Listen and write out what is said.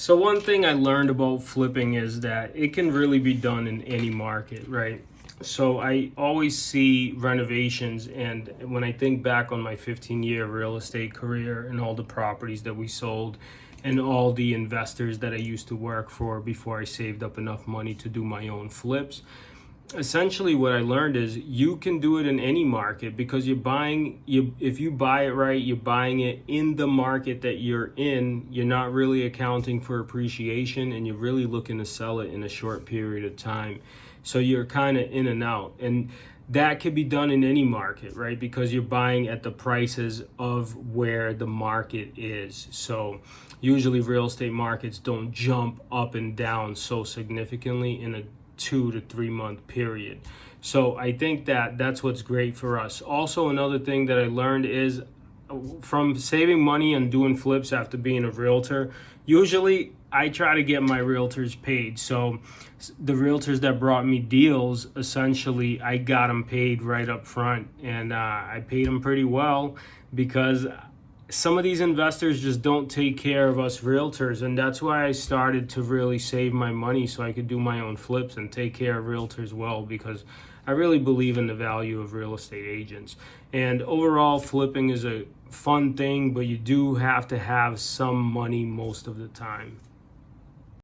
So one thing I learned about flipping is that it can really be done in any market, right? So I always see renovations, and when I think back on my 15-year real estate career and all the properties that we sold and all the investors that I used to work for before I saved up enough money to do my own flips, essentially what I learned is you can do it in any market because if you buy it right, you're buying it in the market that you're in. You're not really accounting for appreciation, and you're really looking to sell it in a short period of time. So you're kind of in and out, and that could be done in any market, right? Because you're buying at the prices of where the market is. So usually real estate markets don't jump up and down so significantly in a 2 to 3 month period. So I think that that's what's great for us. Also, another thing that I learned is from saving money and doing flips after being a realtor, usually I try to get my realtors paid. So the realtors that brought me deals, essentially I got them paid right up front, and I paid them pretty well because some of these investors just don't take care of us realtors, and that's why I started to really save my money so I could do my own flips and take care of realtors well, because I really believe in the value of real estate agents. And overall, flipping is a fun thing, but you do have to have some money most of the time.